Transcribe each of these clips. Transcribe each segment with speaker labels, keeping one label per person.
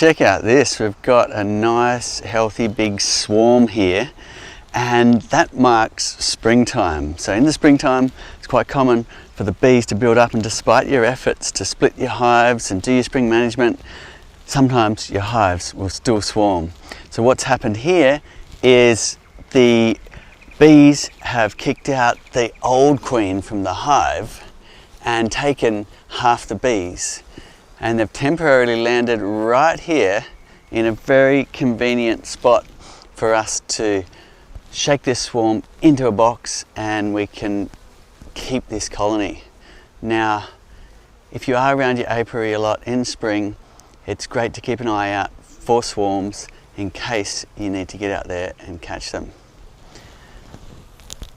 Speaker 1: check out this. We've got a nice, healthy, big swarm here, and that marks springtime. So in the springtime, it's quite common for the bees to build up, and despite your efforts to split your hives and do your spring management, sometimes your hives will still swarm. So what's happened here is the bees have kicked out the old queen from the hive and taken half the bees, and they've temporarily landed right here in a very convenient spot for us to shake this swarm into a box, and we can keep this colony. Now, if you are around your apiary a lot in spring, it's great to keep an eye out for swarms in case you need to get out there and catch them.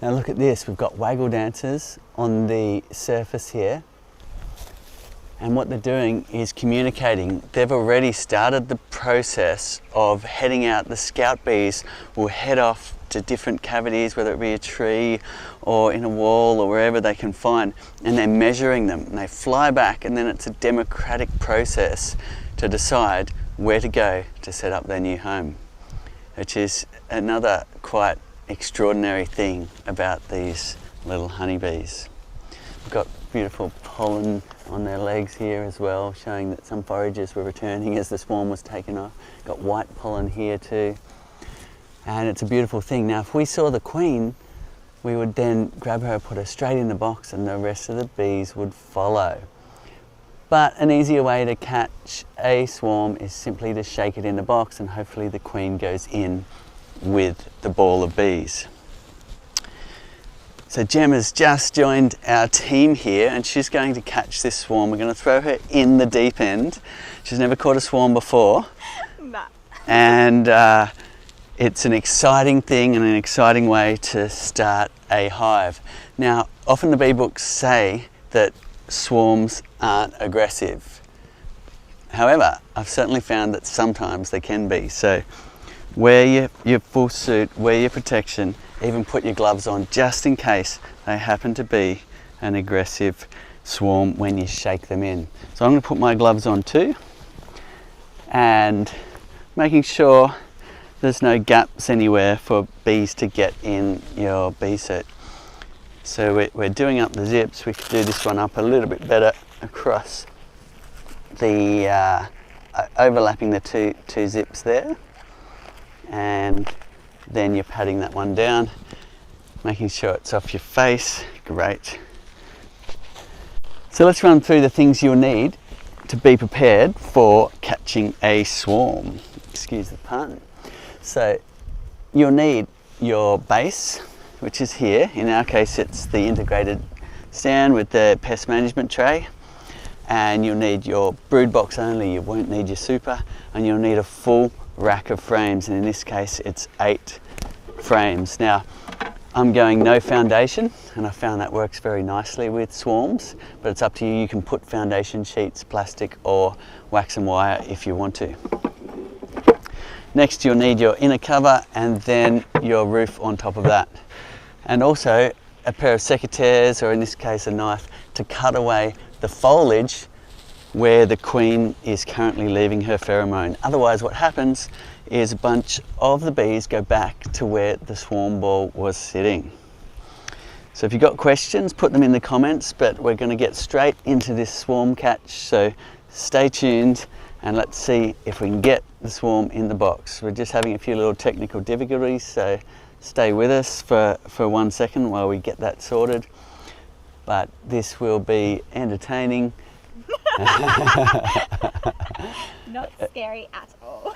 Speaker 1: Now look at this, we've got waggle dancers on the surface here, and what they're doing is communicating. They've already started the process of heading out. The scout bees will head off to different cavities, whether it be a tree or in a wall or wherever they can find, and they're measuring them, and they fly back, and then it's a democratic process to decide where to go to set up their new home, which is another quite extraordinary thing about these little honeybees. We've got beautiful pollen on their legs here as well, showing that some foragers were returning as the swarm was taken off. Got white pollen here too, and it's a beautiful thing. Now if we saw the queen, we would then grab her, put her straight in the box, and the rest of the bees would follow. But an easier way to catch a swarm is simply to shake it in the box, and hopefully the queen goes in with the ball of bees. So Gemma's just joined our team here, and she's going to catch this swarm. We're going to throw her in the deep end. She's never caught a swarm before. Nah. And it's an exciting thing and an exciting way to start a hive. Now, often the bee books say that swarms aren't aggressive. However, I've certainly found that sometimes they can be. So wear your full suit, wear your protection, even put your gloves on just in case they happen to be an aggressive swarm when you shake them in. So I'm going to put my gloves on too, and making sure there's no gaps anywhere for bees to get in your bee suit. So we're doing up the zips. We could do this one up a little bit better across the overlapping the two zips there, and then you're patting that one down, making sure it's off your face. Great. So let's run through the things you'll need to be prepared for catching a swarm. Excuse the pun. So you'll need your base, which is here. In our case, it's the integrated stand with the pest management tray. And you'll need your brood box only. You won't need your super, and you'll need a full rack of frames, and in this case it's 8 frames. Now I'm going no foundation, and I found that works very nicely with swarms, but it's up to you. You can put foundation sheets, plastic or wax and wire if you want to. Next you'll need your inner cover, and then your roof on top of that, and also a pair of secateurs, or in this case a knife, to cut away the foliage where the queen is currently leaving her pheromone. Otherwise what happens is a bunch of the bees go back to where the swarm ball was sitting. So if you've got questions, put them in the comments, but we're going to get straight into this swarm catch, so stay tuned and let's see if we can get the swarm in the box. We're just having a few little technical difficulties, so stay with us for 1 second while we get that sorted. But this will be entertaining.
Speaker 2: Not scary at all.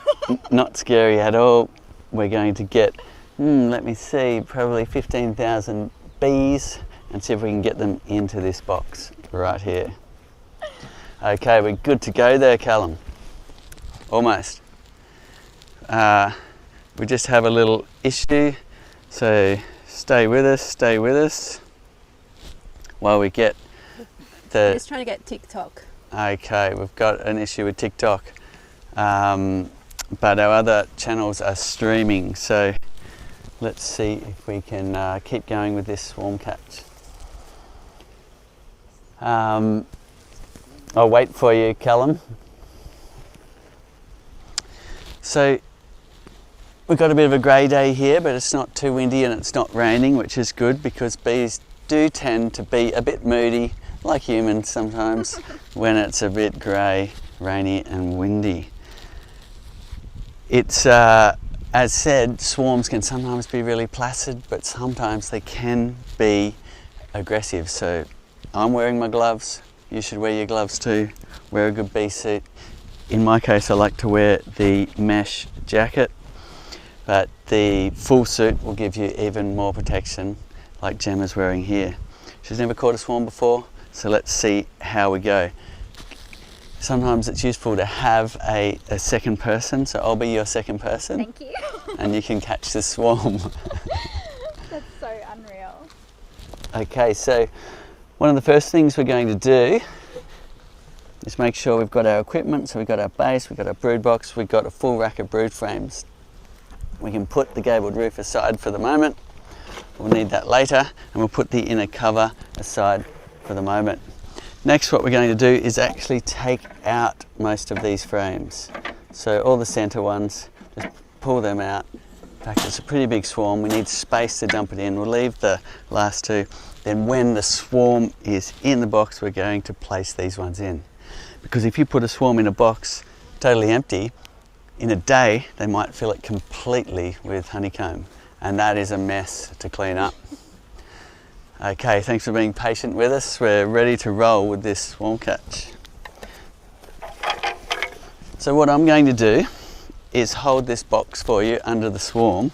Speaker 1: Not scary at all. We're going to get, let me see, probably 15,000 bees, and see if we can get them into this box right here. Okay, we're good to go there, Callum. Almost. We just have a little issue, so stay with us while we get the...
Speaker 2: Just trying to get TikTok.
Speaker 1: Okay, we've got an issue with TikTok, but our other channels are streaming, so let's see if we can keep going with this swarm catch. I'll wait for you, Callum. So we've got a bit of a grey day here, but it's not too windy and it's not raining, which is good because bees do tend to be a bit moody, like humans sometimes, when it's a bit grey, rainy and windy. It's, as said, swarms can sometimes be really placid, but sometimes they can be aggressive. So I'm wearing my gloves, you should wear your gloves too, wear a good bee suit. In my case, I like to wear the mesh jacket, but the full suit will give you even more protection, like Gemma's wearing here. She's never caught a swarm before, so let's see how we go. Sometimes it's useful to have a second person, so I'll be your second person.
Speaker 2: Thank you.
Speaker 1: And you can catch the swarm.
Speaker 2: That's so unreal.
Speaker 1: Okay, so one of the first things we're going to do is make sure we've got our equipment. So we've got our base, we've got our brood box, we've got a full rack of brood frames. We can put the gabled roof aside for the moment. We'll need that later, and we'll put the inner cover aside for the moment. Next, what we're going to do is actually take out most of these frames. So all the center ones, just pull them out. In fact, it's a pretty big swarm. We need space to dump it in. We'll leave the last two. Then when the swarm is in the box, we're going to place these ones in. Because if you put a swarm in a box totally empty, in a day, they might fill it completely with honeycomb. And that is a mess to clean up. Okay, thanks for being patient with us. We're ready to roll with this swarm catch. So what I'm going to do is hold this box for you under the swarm,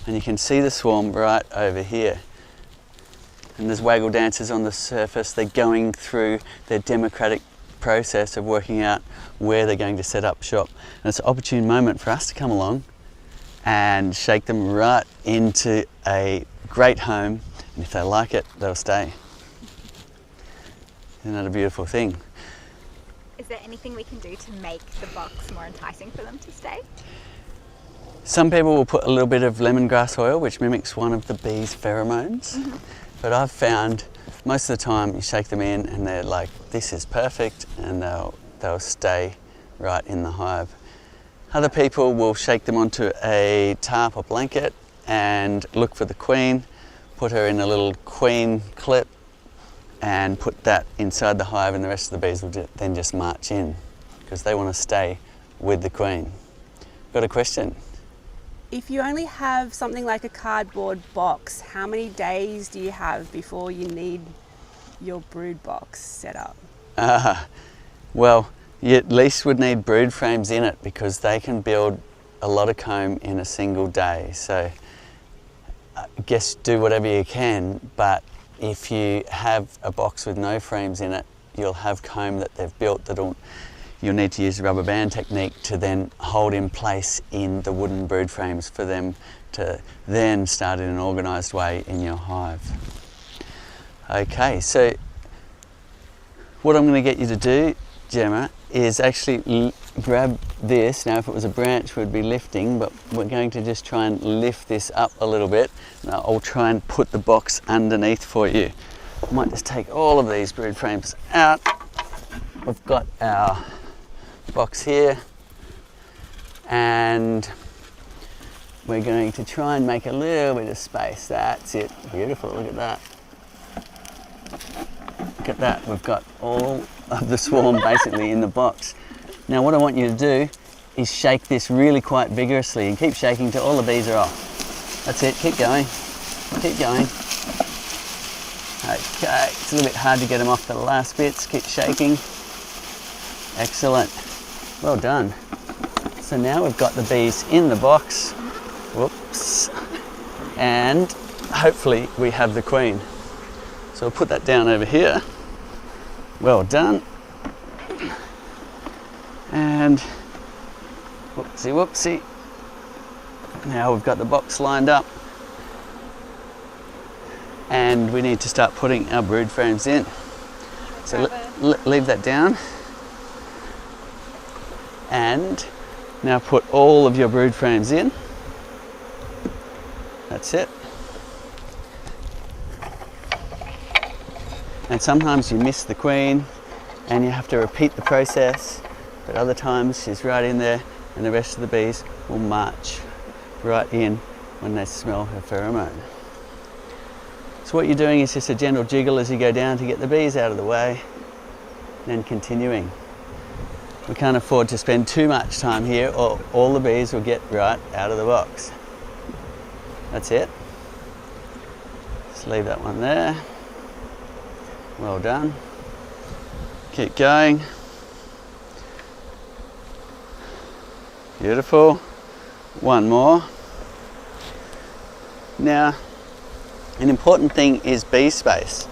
Speaker 1: and you can see the swarm right over here. And there's waggle dancers on the surface. They're going through their democratic process of working out where they're going to set up shop. And it's an opportune moment for us to come along and shake them right into a great home. And if they like it, they'll stay. Isn't that a beautiful thing?
Speaker 2: Is there anything we can do to make the box more enticing for them to stay?
Speaker 1: Some people will put a little bit of lemongrass oil, which mimics one of the bees' pheromones. Mm-hmm. But I've found most of the time you shake them in and they're like, this is perfect, and they'll stay right in the hive. Other people will shake them onto a tarp or blanket and look for the queen, put her in a little queen clip and put that inside the hive, and the rest of the bees will then just march in because they want to stay with the queen. Got a question?
Speaker 3: If you only have something like a cardboard box, how many days do you have before you need your brood box set up?
Speaker 1: Well, you at least would need brood frames in it because they can build a lot of comb in a single day. So I guess do whatever you can, but if you have a box with no frames in it, you'll have comb that they've built you'll need to use the rubber band technique to then hold in place in the wooden brood frames for them to then start in an organised way in your hive. Okay, so what I'm going to get you to do, Gemma, is actually grab this. Now if it was a branch we'd be lifting, but we're going to just try and lift this up a little bit. Now I'll try and put the box underneath for you. I might just take all of these brood frames out. We've got our box here, and we're going to try and make a little bit of space. That's it. Beautiful. Look at that. Look at that. We've got all of the swarm basically in the box. Now what I want you to do is shake this really quite vigorously and keep shaking till all the bees are off. That's it. Keep going. Keep going. Okay. It's a little bit hard to get them off the last bits. Keep shaking. Excellent. Well done. So now we've got the bees in the box. Whoops. And hopefully we have the queen. So we'll put that down over here. Well done. And whoopsie whoopsie. Now we've got the box lined up. And we need to start putting our brood frames in. So leave that down. And now put all of your brood frames in. That's it. And sometimes you miss the queen and you have to repeat the process, but other times she's right in there and the rest of the bees will march right in when they smell her pheromone. So what you're doing is just a gentle jiggle as you go down to get the bees out of the way, then continuing. We can't afford to spend too much time here or all the bees will get right out of the box. That's it. Just leave that one there. Well done. Keep going. Beautiful. One more. Now, an important thing is bee space.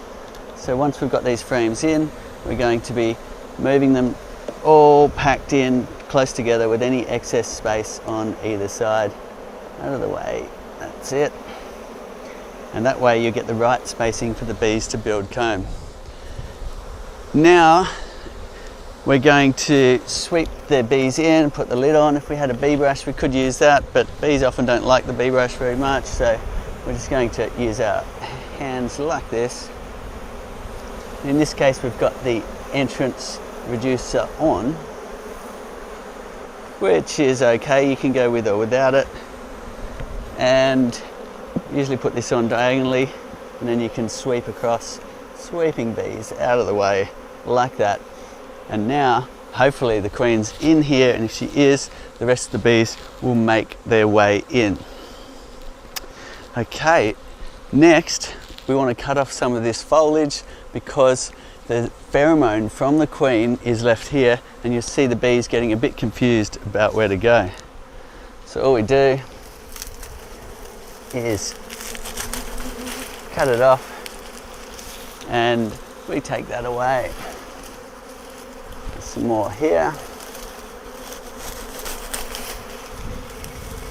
Speaker 1: So once we've got these frames in, we're going to be moving them all packed in close together with any excess space on either side. Out of the way. That's it. And that way you get the right spacing for the bees to build comb. Now we're going to sweep the bees in, put the lid on. If we had a bee brush we could use that, but bees often don't like the bee brush very much, so we're just going to use our hands like this. In this case we've got the entrance reducer on, which is okay, you can go with or without it, and usually put this on diagonally and then you can sweep across, sweeping bees out of the way like that. And now hopefully the queen's in here, and if she is, the rest of the bees will make their way in. Okay, next we want to cut off some of this foliage because the pheromone from the queen is left here, and you'll see the bees getting a bit confused about where to go. So all we do is cut it off and we take that away. There's some more here.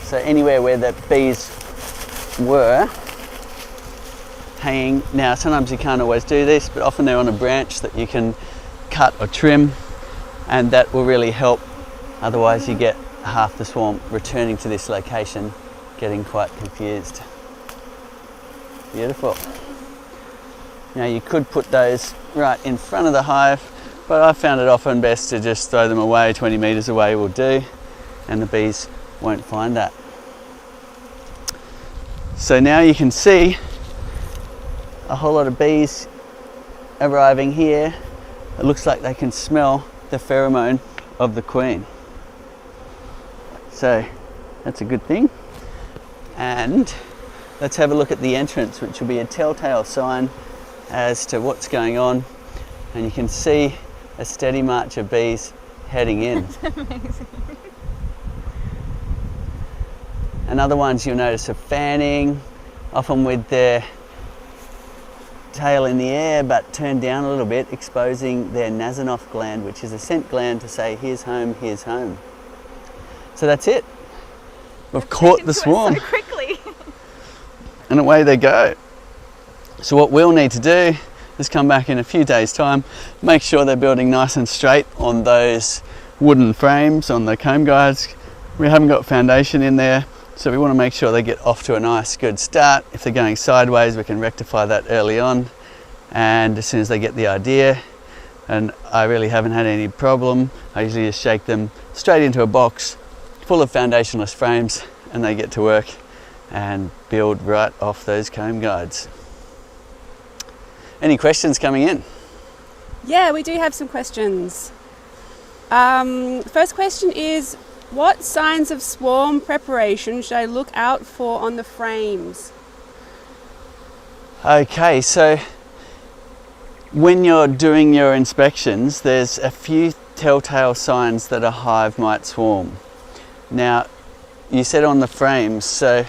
Speaker 1: So anywhere where the bees were hanging, now sometimes you can't always do this, but often they're on a branch that you can cut or trim, and that will really help. Otherwise you get half the swarm returning to this location getting quite confused. Beautiful. Now you could put those right in front of the hive, but I found it often best to just throw them away. 20 meters away will do, and the bees won't find that. So now you can see a whole lot of bees arriving here. It looks like they can smell the pheromone of the queen. So that's a good thing. And let's have a look at the entrance, which will be a telltale sign as to what's going on. And you can see a steady march of bees heading in.
Speaker 2: That's amazing.
Speaker 1: And other ones you'll notice are fanning, often with their tail in the air but turned down a little bit, exposing their Nasonoff gland, which is a scent gland to say here's home, here's home. So that's it. We've caught the swarm.
Speaker 2: So quickly.
Speaker 1: And away they go. So what we'll need to do is come back in a few days' time, make sure they're building nice and straight on those wooden frames on the comb guides. We haven't got foundation in there, so we want to make sure they get off to a nice good start. If they're going sideways, we can rectify that early on, and as soon as they get the idea, and I really haven't had any problem, I usually just shake them straight into a box full of foundationless frames, and they get to work and build right off those comb guides. Any questions coming in?
Speaker 3: Yeah, we do have some questions. First question is, what signs of swarm preparation should I look out for on the frames?
Speaker 1: Okay, so when you're doing your inspections, there's a few telltale signs that a hive might swarm. Now, you said on the frames, so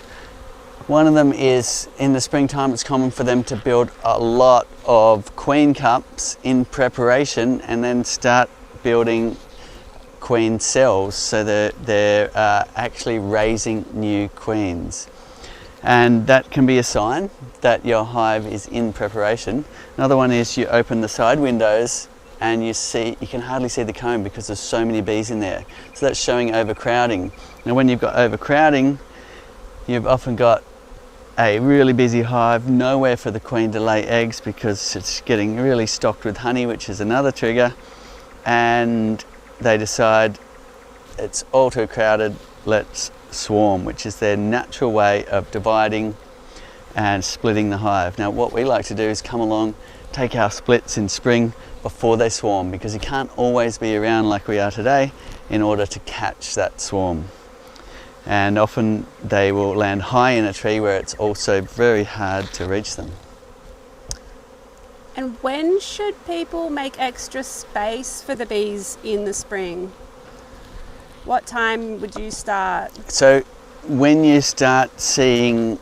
Speaker 1: one of them is in the springtime it's common for them to build a lot of queen cups in preparation and then start building queen cells, so they're actually raising new queens. And that can be a sign that your hive is in preparation. Another one is you open the side windows and you can hardly see the comb because there's so many bees in there. So that's showing overcrowding. Now when you've got overcrowding, you've often got a really busy hive, nowhere for the queen to lay eggs because it's getting really stocked with honey, which is another trigger, and they decide it's all too crowded, let's swarm, which is their natural way of dividing and splitting the hive. Now what we like to do is come along, take our splits in spring before they swarm, because you can't always be around like we are today in order to catch that swarm. And often they will land high in a tree where it's also very hard to reach them.
Speaker 3: And when should people make extra space for the bees in the spring? What time would you start?
Speaker 1: So when you start seeing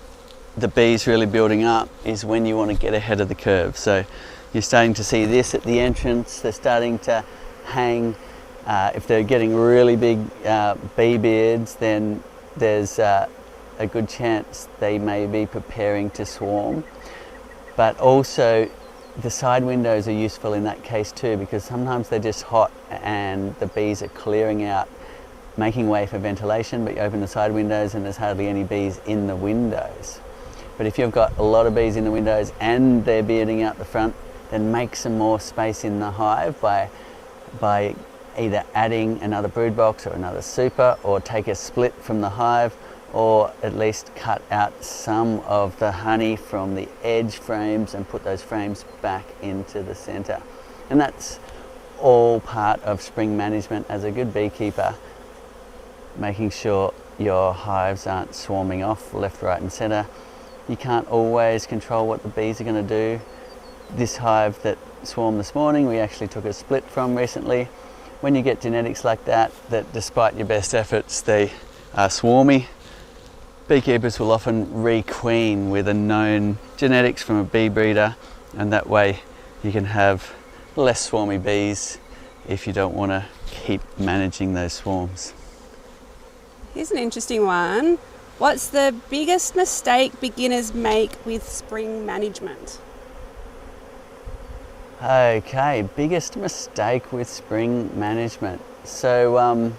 Speaker 1: the bees really building up is when you want to get ahead of the curve. So you're starting to see this at the entrance, they're starting to hang. If they're getting really big bee beards, then there's a good chance they may be preparing to swarm. But also the side windows are useful in that case too, because sometimes they're just hot and the bees are clearing out, making way for ventilation, but you open the side windows and there's hardly any bees in the windows. But if you've got a lot of bees in the windows and they're bearding out the front, then make some more space in the hive by either adding another brood box or another super, or take a split from the hive, or at least cut out some of the honey from the edge frames and put those frames back into the center. And that's all part of spring management as a good beekeeper, making sure your hives aren't swarming off left, right and center. You can't always control what the bees are going to do. This hive that swarmed this morning, we actually took a split from recently. When you get genetics like that despite your best efforts, they are swarmy, beekeepers will often requeen with a known genetics from a bee breeder, and that way you can have less swarmy bees if you don't want to keep managing those swarms.
Speaker 3: Here's an interesting one. What's the biggest mistake beginners make with spring management?
Speaker 1: Okay, biggest mistake with spring management. So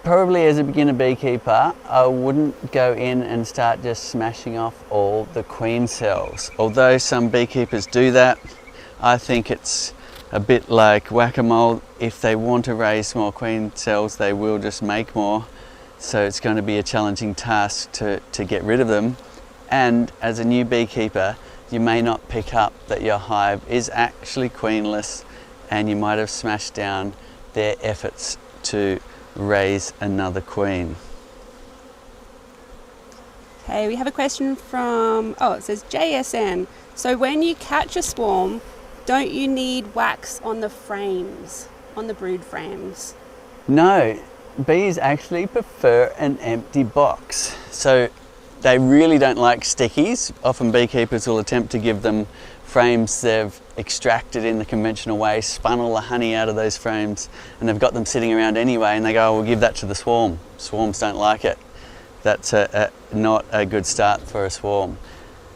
Speaker 1: probably as a beginner beekeeper, I wouldn't go in and start just smashing off all the queen cells. Although some beekeepers do that, I think it's a bit like whack-a-mole. If they want to raise more queen cells, they will just make more. So it's going to be a challenging task to get rid of them. And as a new beekeeper, you may not pick up that your hive is actually queenless, and you might have smashed down their efforts to raise another queen.
Speaker 3: Okay, we have a question from, it says JSN. So when you catch a swarm, don't you need wax on the frames, on the brood frames?
Speaker 1: No, bees actually prefer an empty box. So they really don't like stickies. Often beekeepers will attempt to give them frames they've extracted in the conventional way, spun all the honey out of those frames, and they've got them sitting around anyway, and they go, we'll give that to the swarm. Swarms don't like it. That's not a good start for a swarm.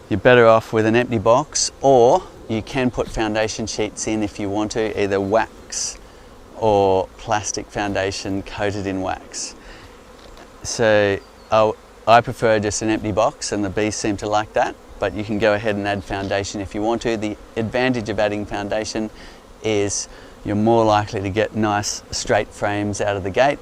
Speaker 1: You're better off with an empty box, or you can put foundation sheets in if you want to, either wax or plastic foundation coated in wax. So I prefer just an empty box, and the bees seem to like that, but you can go ahead and add foundation if you want to. The advantage of adding foundation is you're more likely to get nice straight frames out of the gate.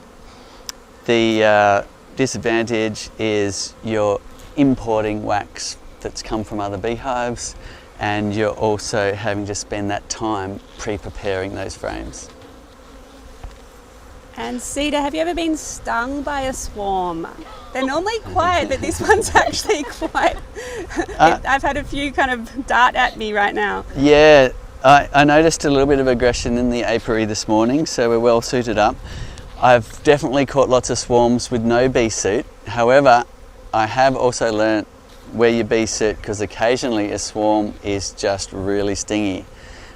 Speaker 1: The disadvantage is you're importing wax that's come from other beehives, and you're also having to spend that time pre-preparing those frames.
Speaker 3: And Cedar, have you ever been stung by a swarm? They're normally quiet, but this one's actually quite... I've had a few kind of dart at me right now.
Speaker 1: Yeah, I noticed a little bit of aggression in the apiary this morning, so we're well suited up. I've definitely caught lots of swarms with no bee suit. However, I have also learnt wear your bee suit, because occasionally a swarm is just really stingy.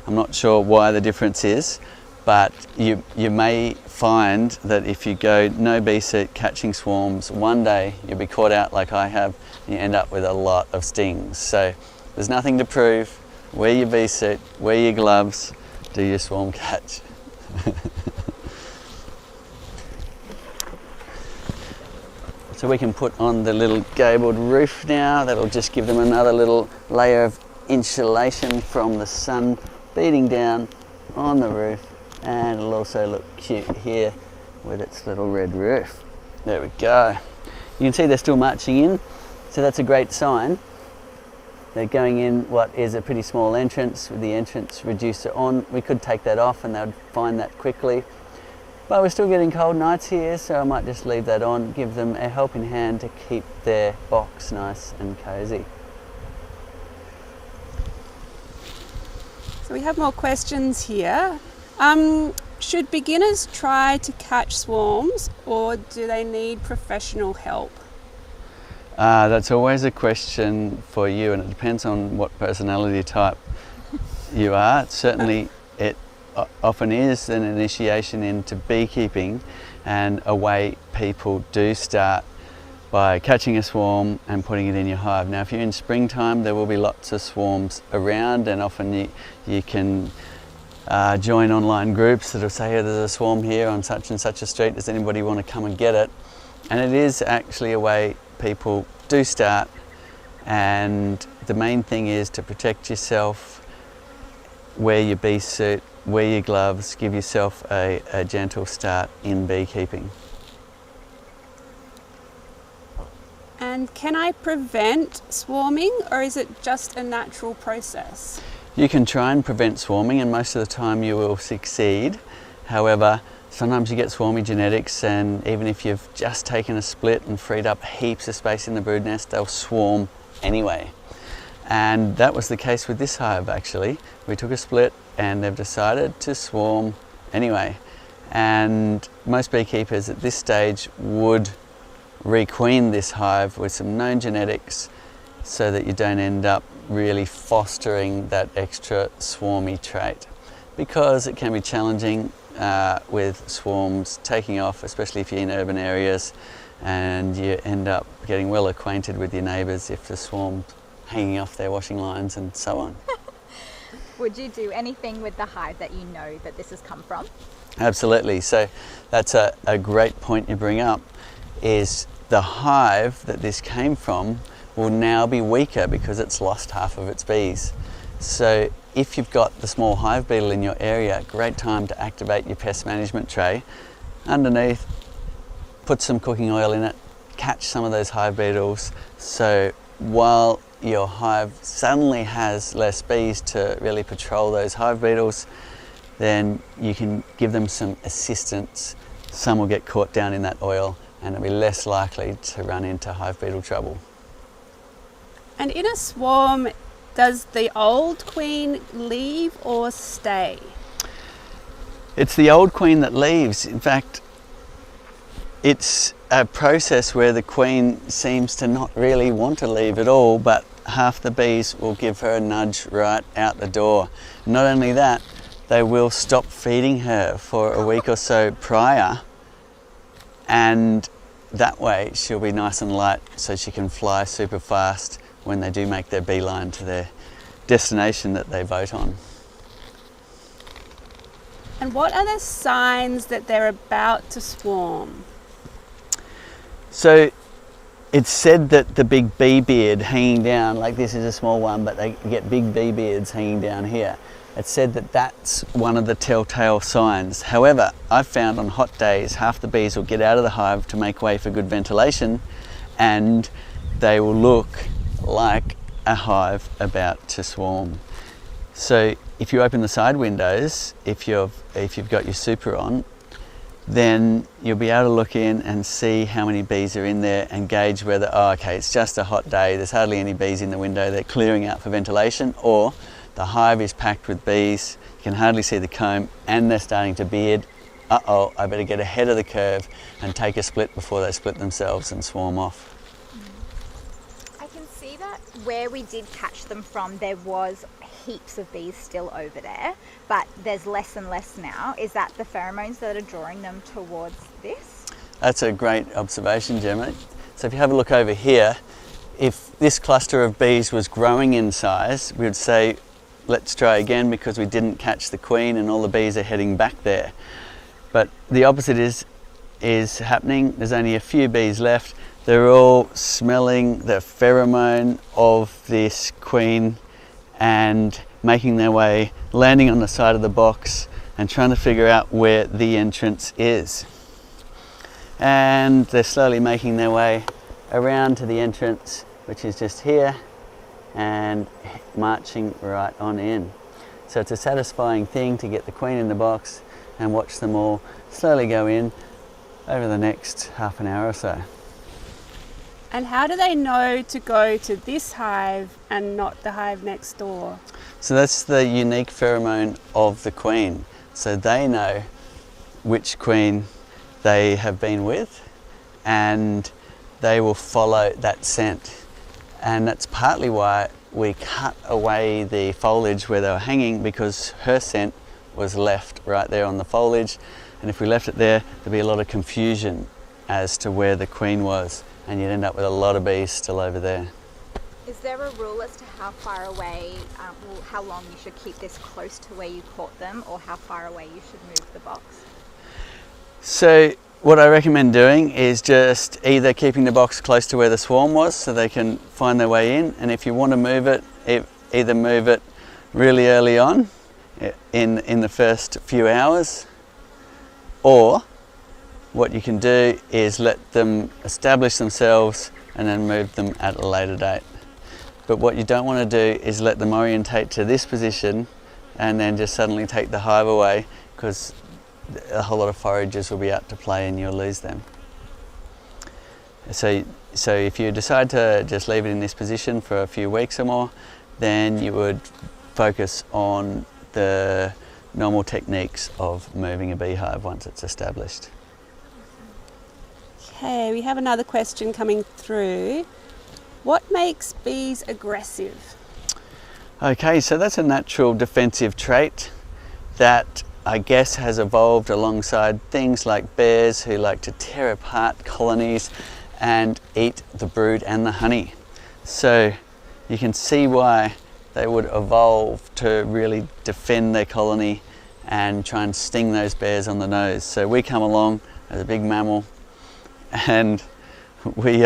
Speaker 1: I'm not sure why the difference is, but you may find that if you go no bee suit catching swarms, one day you'll be caught out like I have, and you end up with a lot of stings. So there's nothing to prove. Wear your bee suit, wear your gloves, do your swarm catch. So we can put on the little gabled roof now. That'll just give them another little layer of insulation from the sun beating down on the roof, and it'll also look cute here with its little red roof. There we go. You can see they're still marching in, so that's a great sign. They're going in what is a pretty small entrance with the entrance reducer on. We could take that off and they'd find that quickly. But we're still getting cold nights here, so I might just leave that on, give them a helping hand to keep their box nice and cozy.
Speaker 3: So we have more questions here. Should beginners try to catch swarms, or do they need professional help?
Speaker 1: That's always a question for you, and it depends on what personality type you are. Certainly it often is an initiation into beekeeping, and a way people do start by catching a swarm and putting it in your hive. Now if you're in springtime, there will be lots of swarms around, and often you can join online groups that will say, "Hey, there's a swarm here on such and such a street, does anybody want to come and get it?" And it is actually a way people do start, and the main thing is to protect yourself. Wear your bee suit, wear your gloves, give yourself a gentle start in beekeeping.
Speaker 3: And can I prevent swarming, or is it just a natural process?
Speaker 1: You can try and prevent swarming, and most of the time you will succeed. However, sometimes you get swarmy genetics, and even if you've just taken a split and freed up heaps of space in the brood nest, they'll swarm anyway. And that was the case with this hive actually. We took a split and they've decided to swarm anyway. And most beekeepers at this stage would requeen this hive with some known genetics so that you don't end up really fostering that extra swarmy trait, because it can be challenging with swarms taking off, especially if you're in urban areas and you end up getting well acquainted with your neighbours if the swarm's hanging off their washing lines and so on.
Speaker 2: Would you do anything with the hive that you know that this has come from?
Speaker 1: Absolutely. So that's a great point you bring up, is the hive that this came from will now be weaker because it's lost half of its bees. So if you've got the small hive beetle in your area, great time to activate your pest management tray. Underneath, put some cooking oil in it, catch some of those hive beetles. So while your hive suddenly has less bees to really patrol those hive beetles, then you can give them some assistance. Some will get caught down in that oil and they'll be less likely to run into hive beetle trouble.
Speaker 3: And in a swarm, does the old queen leave or stay?
Speaker 1: It's the old queen that leaves. In fact, it's a process where the queen seems to not really want to leave at all, but half the bees will give her a nudge right out the door. Not only that, they will stop feeding her for a week or so prior, and that way she'll be nice and light so she can fly super fast when they do make their beeline to their destination that they vote on.
Speaker 3: And what are the signs that they're about to swarm?
Speaker 1: So it's said that the big bee beard hanging down, like this is a small one, but they get big bee beards hanging down here. It's said that that's one of the telltale signs. However, I've found on hot days, half the bees will get out of the hive to make way for good ventilation, and they will look like a hive about to swarm. So if you open the side windows, if you've got your super on, then you'll be able to look in and see how many bees are in there and gauge whether, oh, okay, it's just a hot day, there's hardly any bees in the window, they're clearing out for ventilation, or the hive is packed with bees, you can hardly see the comb and they're starting to beard. Uh-oh, I better get ahead of the curve and take a split before they split themselves and swarm off.
Speaker 2: I can see that where we did catch them from, there was heaps of bees still over there, but there's less and less now. Is that the pheromones that are drawing them towards this?
Speaker 1: That's a great observation, Gemma. So if you have a look over here, if this cluster of bees was growing in size, we would say, let's try again because we didn't catch the queen and all the bees are heading back there. But the opposite is happening. There's only a few bees left. They're all smelling the pheromone of this queen and making their way, landing on the side of the box and trying to figure out where the entrance is. and they're slowly making their way around to the entrance, which is just here, and marching right on in. So it's a satisfying thing to get the queen in the box and watch them all slowly go in over the next half an hour or so.
Speaker 3: And how do they know to go to this hive and not the hive next door?
Speaker 1: So that's the unique pheromone of the queen. So they know which queen they have been with, and they will follow that scent. And that's partly why we cut away the foliage where they were hanging, because her scent was left right there on the foliage. And if we left it there, there'd be a lot of confusion as to where the queen was, and you'd end up with a lot of bees still over there.
Speaker 2: Is there a rule as to how far away, how long you should keep this close to where you caught them, or how far away you should move the box?
Speaker 1: So what I recommend doing is just either keeping the box close to where the swarm was so they can find their way in, and if you want to move it, either move it really early on in the first few hours, or what you can do is let them establish themselves and then move them at a later date. But what you don't want to do is let them orientate to this position and then just suddenly take the hive away, because a whole lot of foragers will be out to play and you'll lose them. So if you decide to just leave it in this position for a few weeks or more, then you would focus on the normal techniques of moving a beehive once it's established.
Speaker 3: Okay, we have another question coming through. What makes bees aggressive?
Speaker 1: Okay, so that's a natural defensive trait that I guess has evolved alongside things like bears who like to tear apart colonies and eat the brood and the honey. So you can see why they would evolve to really defend their colony and try and sting those bears on the nose. So we come along as a big mammal and we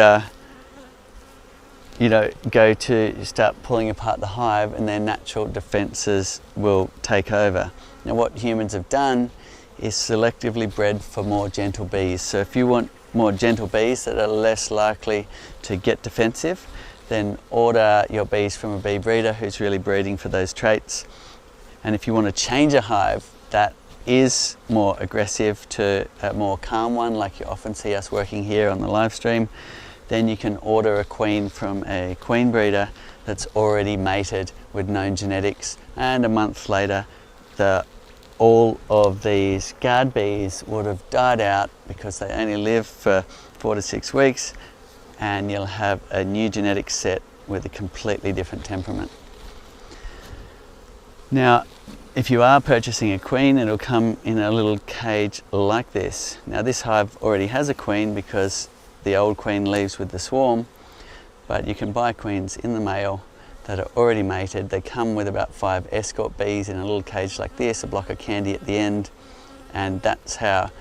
Speaker 1: go to start pulling apart the hive, and their natural defenses will take over. Now what humans have done is selectively bred for more gentle bees. So if you want more gentle bees that are less likely to get defensive, then order your bees from a bee breeder who's really breeding for those traits. And if you want to change a hive that is more aggressive to a more calm one, like you often see us working here on the live stream, then you can order a queen from a queen breeder that's already mated with known genetics, and a month later all of these guard bees would have died out because they only live for 4 to 6 weeks, and you'll have a new genetic set with a completely different temperament. Now, if you are purchasing a queen, it'll come in a little cage like this. Now this hive already has a queen because the old queen leaves with the swarm, but you can buy queens in the mail that are already mated. They come with about 5 escort bees in a little cage like this, a block of candy at the end, and that's how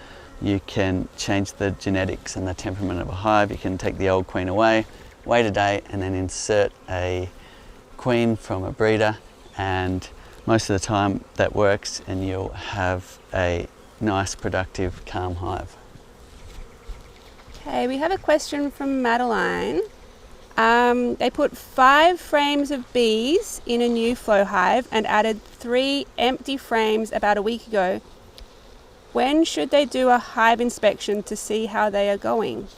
Speaker 1: you can change the genetics and the temperament of a hive. You can take the old queen away, wait a day, and then insert a queen from a breeder, and most of the time that works, and you'll have a nice, productive, calm hive.
Speaker 3: Okay, we have a question from Madeline. They put 5 frames of bees in a new flow hive and added 3 empty frames about a week ago. When should they do a hive inspection to see how they are going?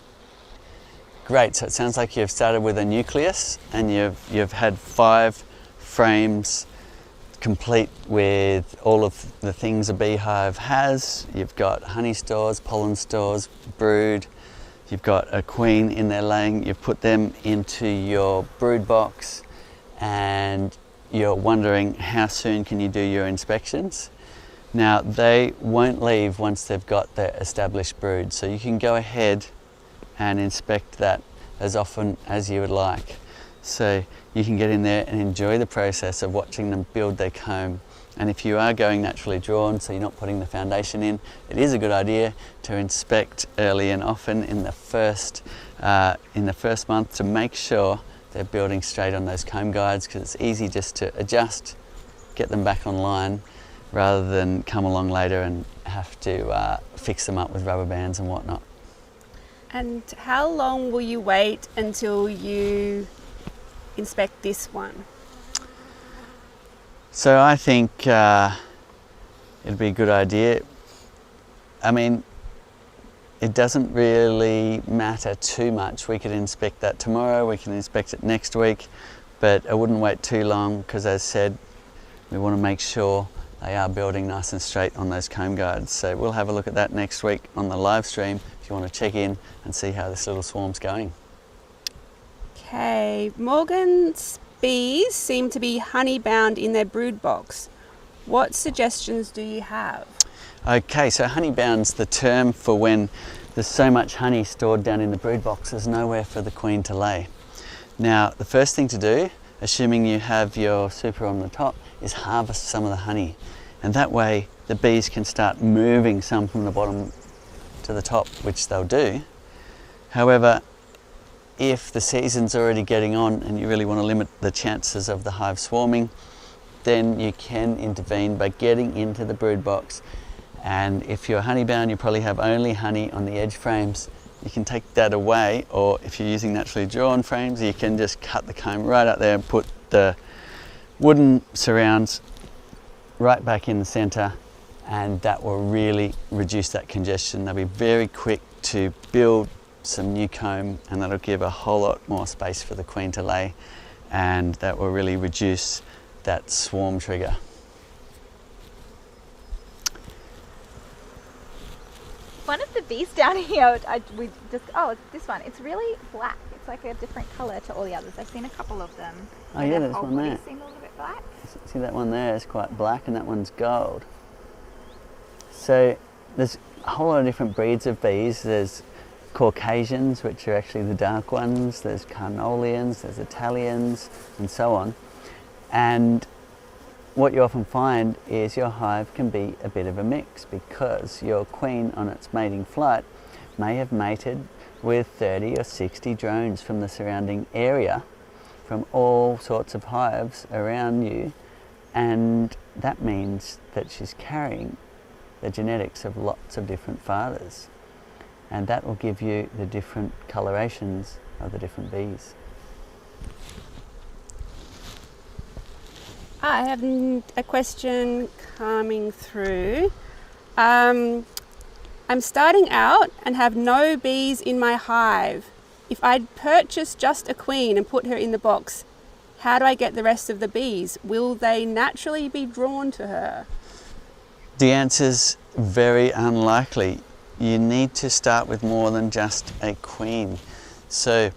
Speaker 1: Great, so it sounds like you've started with a nucleus and you've had 5 frames complete with all of the things a beehive has. You've got honey stores, pollen stores, brood. You've got a queen in there laying. You've put them into your brood box, and you're wondering how soon can you do your inspections. Now they won't leave once they've got their established brood, so you can go ahead and inspect that as often as you would like. So you can get in there and enjoy the process of watching them build their comb. And if you are going naturally drawn, so you're not putting the foundation in, it is a good idea to inspect early and often in the first month to make sure they're building straight on those comb guides, because it's easy just to adjust, get them back online, rather than come along later and have to fix them up with rubber bands and whatnot.
Speaker 3: And how long will you wait until you inspect this one?
Speaker 1: So I think it'd be a good idea. I mean, it doesn't really matter too much. We could inspect that tomorrow, we can inspect it next week, but I wouldn't wait too long because, as said, we want to make sure they are building nice and straight on those comb guards. So we'll have a look at that next week on the live stream if you want to check in and see how this little swarm's going.
Speaker 3: Okay, Morgan's bees seem to be honeybound in their brood box. What suggestions do you have?
Speaker 1: Okay, so honeybound's the term for when there's so much honey stored down in the brood box there's nowhere for the queen to lay. Now, the first thing to do, assuming you have your super on the top, is harvest some of the honey. And that way the bees can start moving some from the bottom to the top, which they'll do. However, if the season's already getting on and you really want to limit the chances of the hive swarming, then you can intervene by getting into the brood box. And if you're honeybound, you probably have only honey on the edge frames. You can take that away, or if you're using naturally drawn frames, you can just cut the comb right out there and put the wooden surrounds right back in the center, and that will really reduce that congestion. They'll be very quick to build some new comb, and that'll give a whole lot more space for the queen to lay, and that will really reduce that swarm trigger.
Speaker 2: One of the bees down here, it's this one. It's really black. It's like a different colour to all the others. I've seen a couple of them.
Speaker 1: Oh yeah, there's one there.
Speaker 2: Seem a little bit black.
Speaker 1: See that one there is quite black, and that one's gold. So there's a whole lot of different breeds of bees. There's Caucasians, which are actually the dark ones. There's Carnolians, there's Italians, and so on. And what you often find is your hive can be a bit of a mix, because your queen on its mating flight may have mated with 30 or 60 drones from the surrounding area, from all sorts of hives around you, and that means that she's carrying the genetics of lots of different fathers, and that will give you the different colorations of the different bees.
Speaker 3: I have a question coming through. I'm starting out and have no bees in my hive. If I'd purchased just a queen and put her in the box, how do I get the rest of the bees? Will they naturally be drawn to her?
Speaker 1: The answer's very unlikely. You need to start with more than just a queen. So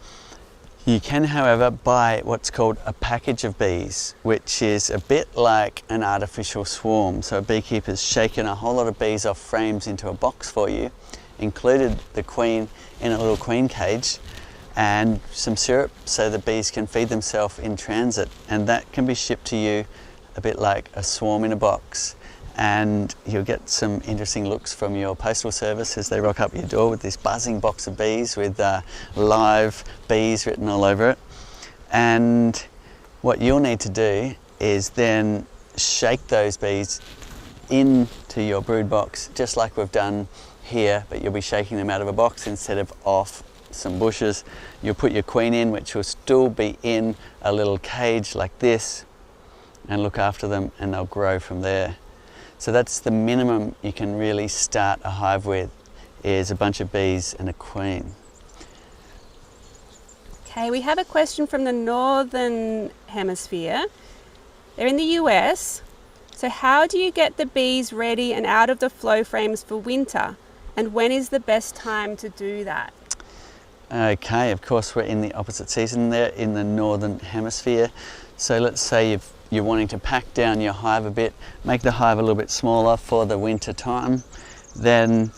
Speaker 1: you can, however, buy what's called a package of bees, which is a bit like an artificial swarm. So a beekeeper's shaken a whole lot of bees off frames into a box for you, included the queen in a little queen cage, and some syrup so the bees can feed themselves in transit, and that can be shipped to you a bit like a swarm in a box. And you'll get some interesting looks from your postal service as they rock up your door with this buzzing box of bees with live bees written all over it. And what you'll need to do is then shake those bees into your brood box, just like we've done here, but you'll be shaking them out of a box instead of off some bushes. You'll put your queen in, which will still be in a little cage like this, and look after them, and they'll grow from there. So that's the minimum you can really start a hive with, is a bunch of bees and a queen.
Speaker 3: Okay, we have a question from the Northern Hemisphere. They're in the US. So how do you get the bees ready and out of the flow frames for winter? And when is the best time to do that?
Speaker 1: Okay, of course we're in the opposite season there in the Northern Hemisphere. So let's say you're wanting to pack down your hive a bit, make the hive a little bit smaller for the winter time, then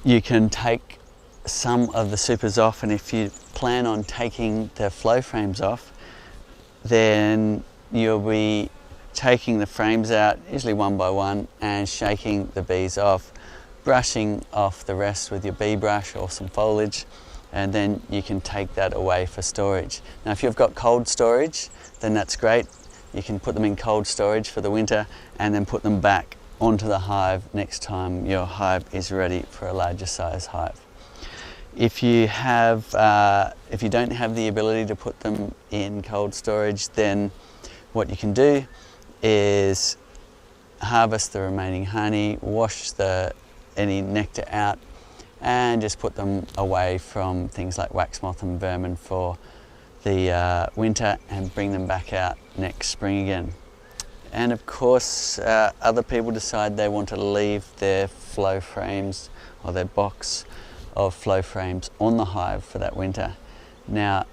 Speaker 1: you can take some of the supers off, and if you plan on taking the flow frames off, then you'll be taking the frames out, usually one by one, and shaking the bees off, brushing off the rest with your bee brush or some foliage, and then you can take that away for storage. Now if you've got cold storage, then that's great. You can put them in cold storage for the winter and then put them back onto the hive next time your hive is ready for a larger size hive. If you don't have the ability to put them in cold storage, then what you can do is harvest the remaining honey, wash any nectar out, and just put them away from things like wax moth and vermin for the winter, and bring them back out next spring again. And of course, other people decide they want to leave their flow frames or their box of flow frames on the hive for that winter. Now,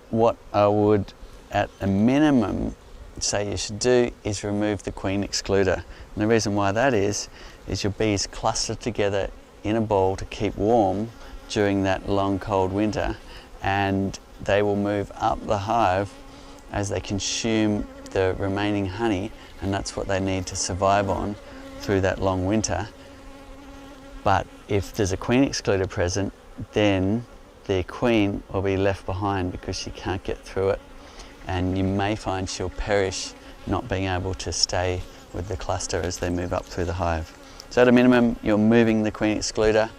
Speaker 1: what I would at a minimum say you should do is remove the queen excluder. And the reason why that is your bees cluster together in a ball to keep warm during that long cold winter, and they will move up the hive as they consume the remaining honey, and that's what they need to survive on through that long winter. But if there's a queen excluder present, then the queen will be left behind because she can't get through it, and you may find she'll perish not being able to stay with the cluster as they move up through the hive. So at a minimum, you're moving the queen excluder,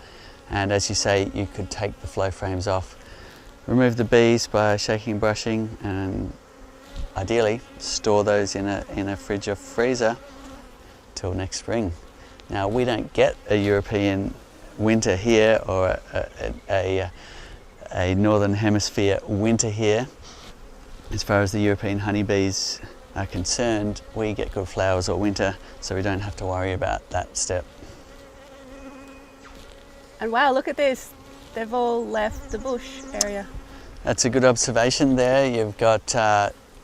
Speaker 1: and as you say, you could take the flow frames off, remove the bees by shaking and brushing, and ideally store those in a fridge or freezer till next spring. Now, we don't get a European winter here, or a northern hemisphere winter here. As far as the European honeybees are concerned, we get good flowers all winter, so we don't have to worry about that step.
Speaker 3: And wow, look at this. They've all left the bush area.
Speaker 1: That's a good observation there. You've got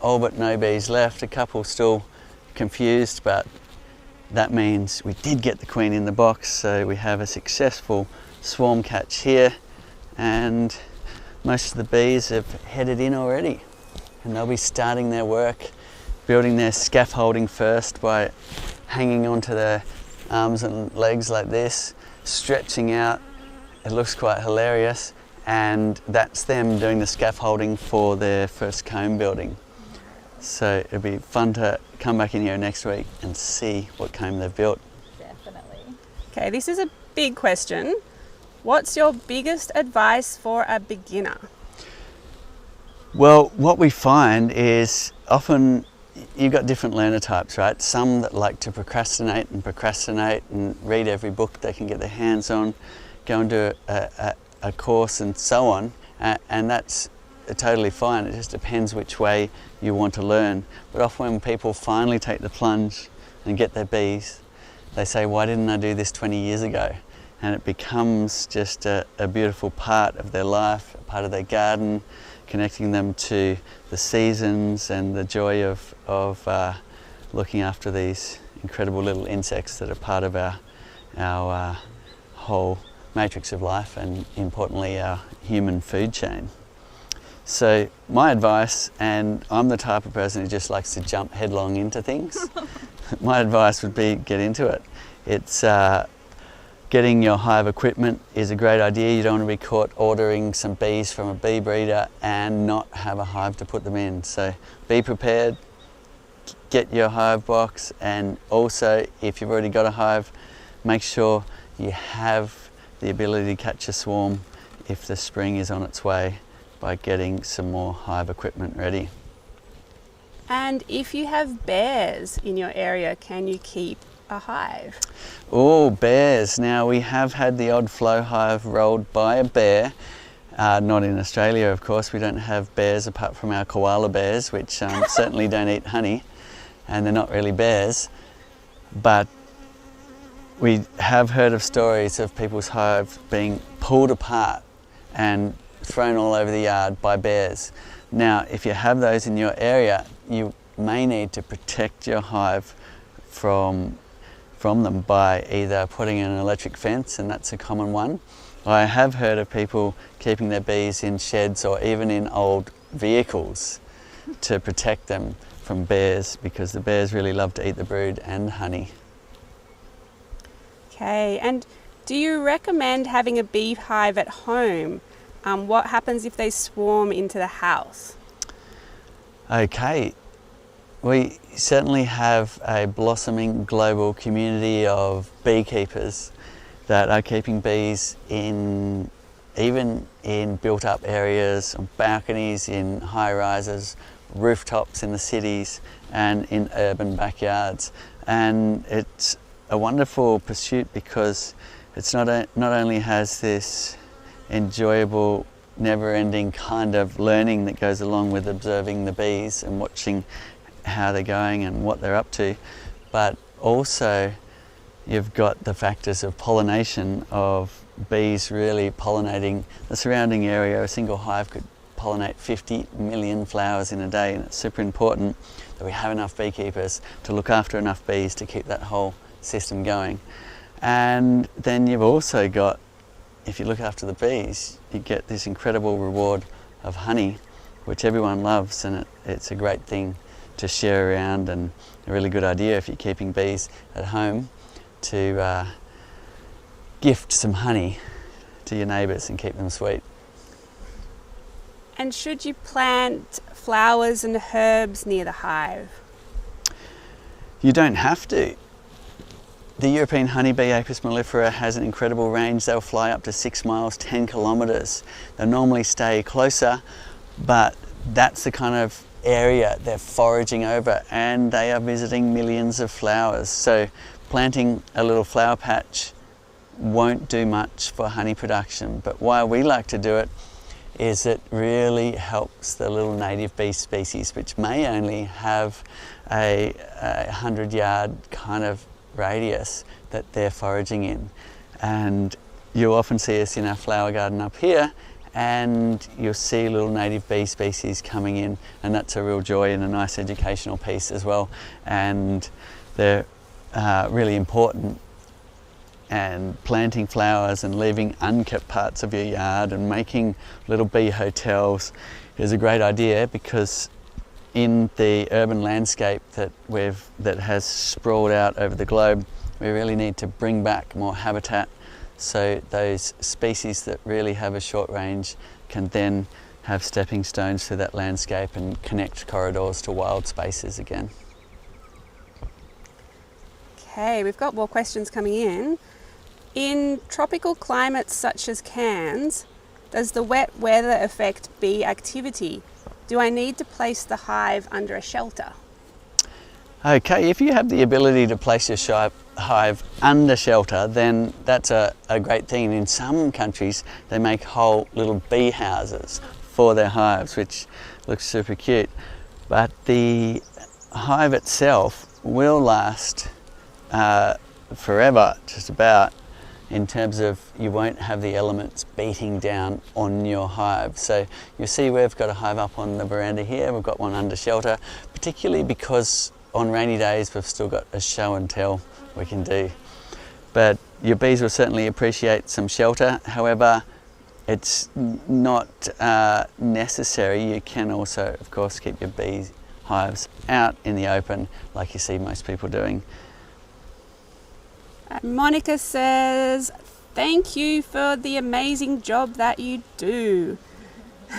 Speaker 1: all but no bees left, a couple still confused, but that means we did get the queen in the box, so we have a successful swarm catch here, and most of the bees have headed in already, and they'll be starting their work, building their scaffolding first by hanging onto their arms and legs like this, stretching out. It looks quite hilarious, and that's them doing the scaffolding for their first comb building. So it'll be fun to come back in here next week and see what comb they've built.
Speaker 2: Definitely.
Speaker 3: Okay, this is a big question. What's your biggest advice for a beginner?
Speaker 1: Well, what we find is often you've got different learner types, right? Some that like to procrastinate and read every book they can get their hands on, go and do a course and so on, and that's totally fine. It just depends which way you want to learn. But often when people finally take the plunge and get their bees, they say, why didn't I do this 20 years ago? And it becomes just a beautiful part of their life, a part of their garden, connecting them to the seasons and the joy of looking after these incredible little insects that are part of our whole matrix of life, and importantly our human food chain. So my advice, and I'm the type of person who just likes to jump headlong into things, my advice would be get into it. It's getting your hive equipment is a great idea. You don't want to be caught ordering some bees from a bee breeder and not have a hive to put them in. So be prepared, get your hive box, and also if you've already got a hive, make sure you have the ability to catch a swarm if the spring is on its way by getting some more hive equipment ready.
Speaker 3: And if you have bears in your area, can you keep a hive?
Speaker 1: Oh, bears. Now, we have had the odd flow hive rolled by a bear. Not in Australia, of course. We don't have bears apart from our koala bears, which certainly don't eat honey, and they're not really bears. But we have heard of stories of people's hives being pulled apart and thrown all over the yard by bears. Now, if you have those in your area, you may need to protect your hive from them by either putting in an electric fence, and that's a common one. I have heard of people keeping their bees in sheds or even in old vehicles to protect them from bears, because the bears really love to eat the brood and honey.
Speaker 3: Okay, and do you recommend having a beehive at home? What happens if they swarm into the house?
Speaker 1: Okay, we certainly have a blossoming global community of beekeepers that are keeping bees in even in built up areas, on balconies, in high rises, rooftops in the cities, and in urban backyards. And it's a wonderful pursuit because it's not only has this enjoyable, never-ending kind of learning that goes along with observing the bees and watching how they're going and what they're up to, but also you've got the factors of pollination, of bees really pollinating the surrounding area. A single hive could pollinate 50 million flowers in a day, and it's super important that we have enough beekeepers to look after enough bees to keep that whole system going. And then you've also got, if you look after the bees, you get this incredible reward of honey, which everyone loves, and it's a great thing to share around, and a really good idea if you're keeping bees at home to gift some honey to your neighbours and keep them sweet.
Speaker 3: And should you plant flowers and herbs near the hive?
Speaker 1: You don't have to. The European honeybee, Apis mellifera, has an incredible range. They'll fly up to 6 miles, 10 kilometres. They'll normally stay closer, but that's the kind of area they're foraging over, and they are visiting millions of flowers. So planting a little flower patch won't do much for honey production, but why we like to do it is it really helps the little native bee species, which may only have a 100-yard kind of radius that they're foraging in. And you'll often see us in our flower garden up here, and you'll see little native bee species coming in, and that's a real joy and a nice educational piece as well. And they're really important. And planting flowers and leaving unkept parts of your yard and making little bee hotels is a great idea, because in the urban landscape that has sprawled out over the globe, we really need to bring back more habitat, so those species that really have a short range can then have stepping stones through that landscape and connect corridors to wild spaces again.
Speaker 3: Okay, we've got more questions coming in. In tropical climates such as Cairns, does the wet weather affect bee activity? Do I need to place the hive under a shelter?
Speaker 1: Okay, if you have the ability to place your hive under shelter, then that's a great thing. In some countries, they make whole little bee houses for their hives, which looks super cute. But the hive itself will last forever, just about, in terms of you won't have the elements beating down on your hive. So you'll see we've got a hive up on the veranda here, we've got one under shelter, particularly because on rainy days we've still got a show and tell we can do. But your bees will certainly appreciate some shelter. However, it's not necessary. You can also, of course, keep your bee hives out in the open like you see most people doing.
Speaker 3: Monica says, thank you for the amazing job that you do.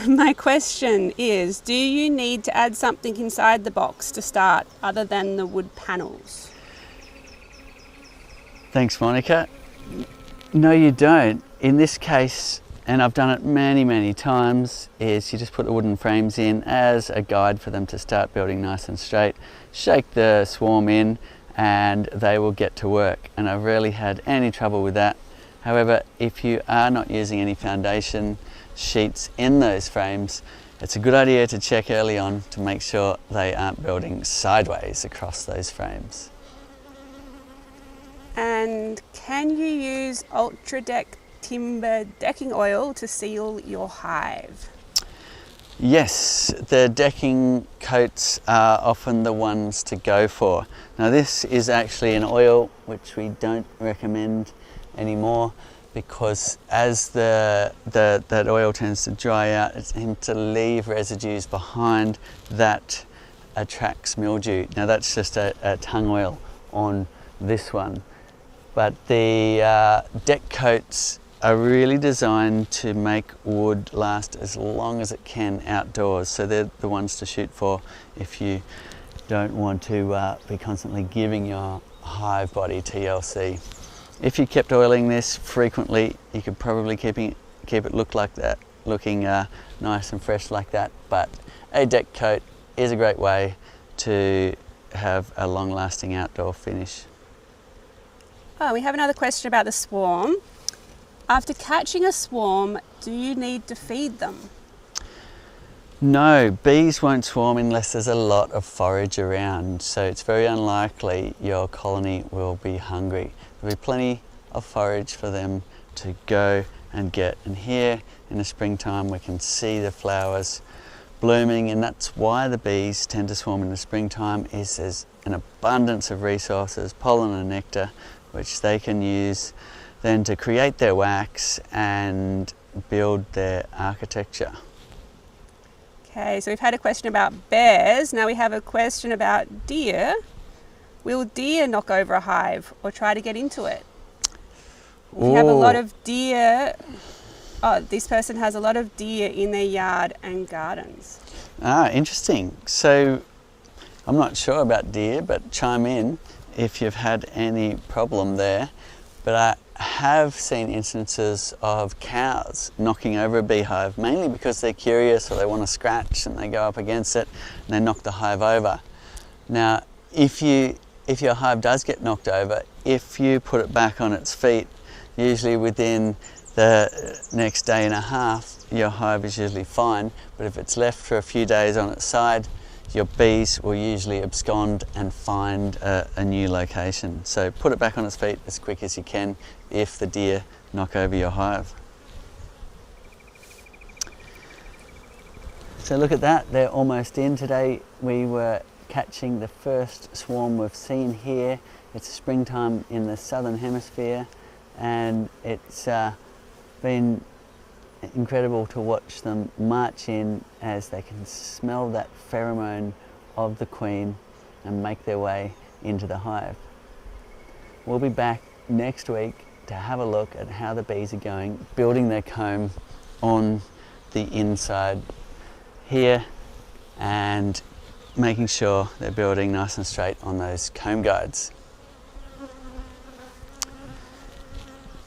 Speaker 3: My question is, do you need to add something inside the box to start other than the wood panels?
Speaker 1: Thanks, Monica. No, you don't. In this case, and I've done it many times, is you just put the wooden frames in as a guide for them to start building nice and straight. Shake the swarm in and they will get to work, and I've rarely had any trouble with that. However, if you are not using any foundation sheets in those frames, it's a good idea to check early on to make sure they aren't building sideways across those frames.
Speaker 3: And can you use Ultra Deck timber decking oil to seal your hive?
Speaker 1: Yes, the decking coats are often the ones to go for. Now this is actually an oil which we don't recommend anymore, because as that oil tends to dry out, it tends to leave residues behind that attracts mildew. Now that's just a tung oil on this one, but the deck coats are really designed to make wood last as long as it can outdoors. So they're the ones to shoot for if you don't want to be constantly giving your hive body TLC. If you kept oiling this frequently, you could probably keep it look like that, looking nice and fresh like that. But a deck coat is a great way to have a long-lasting outdoor finish.
Speaker 3: Oh, we have another question about the swarm. After catching a swarm, do you need to feed them?
Speaker 1: No, bees won't swarm unless there's a lot of forage around, so it's very unlikely your colony will be hungry. There'll be plenty of forage for them to go and get, and here in the springtime we can see the flowers blooming, and that's why the bees tend to swarm in the springtime. Is there's an abundance of resources, pollen and nectar, which they can use then to create their wax and build their architecture.
Speaker 3: Okay, so we've had a question about bears. Now we have a question about deer. Will deer knock over a hive or try to get into it? If you have a lot of deer, this person has a lot of deer in their yard and gardens.
Speaker 1: Ah, interesting. So I'm not sure about deer, but chime in if you've had any problem there. But I have seen instances of cows knocking over a beehive, mainly because they're curious or they want to scratch and they go up against it and they knock the hive over. Now, if your hive does get knocked over, if you put it back on its feet, usually within the next day and a half, your hive is usually fine. But if it's left for a few days on its side, your bees will usually abscond and find a new location. So put it back on its feet as quick as you can if the deer knock over your hive. So look at that, they're almost in. Today we were catching the first swarm we've seen here. It's springtime in the southern hemisphere, and it's been incredible to watch them march in as they can smell that pheromone of the queen and make their way into the hive. We'll be back next week to have a look at how the bees are going, building their comb on the inside here and making sure they're building nice and straight on those comb guides.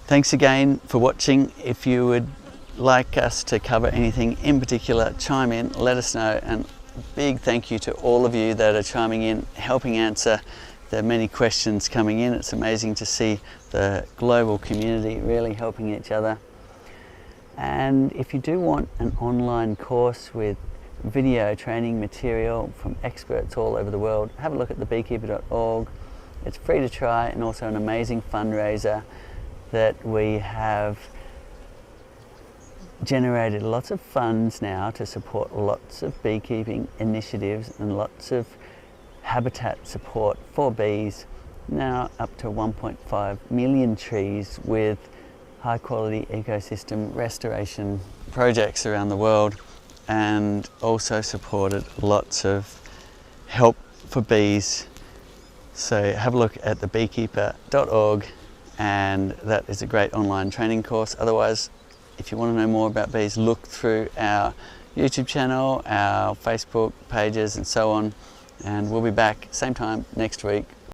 Speaker 1: Thanks again for watching. If you would like us to cover anything in particular, chime in, let us know, and a big thank you to all of you that are chiming in, helping answer the many questions coming in. It's amazing to see the global community really helping each other. And if you do want an online course with video training material from experts all over the world, have a look at thebeekeeper.org. It's free to try, and also an amazing fundraiser that we have generated lots of funds now to support lots of beekeeping initiatives and lots of habitat support for bees. Now up to 1.5 million trees with high quality ecosystem restoration projects around the world, and also supported lots of help for bees. So have a look at thebeekeeper.org, and that is a great online training course. Otherwise, if you want to know more about bees, look through our YouTube channel, our Facebook pages and so on, and we'll be back same time next week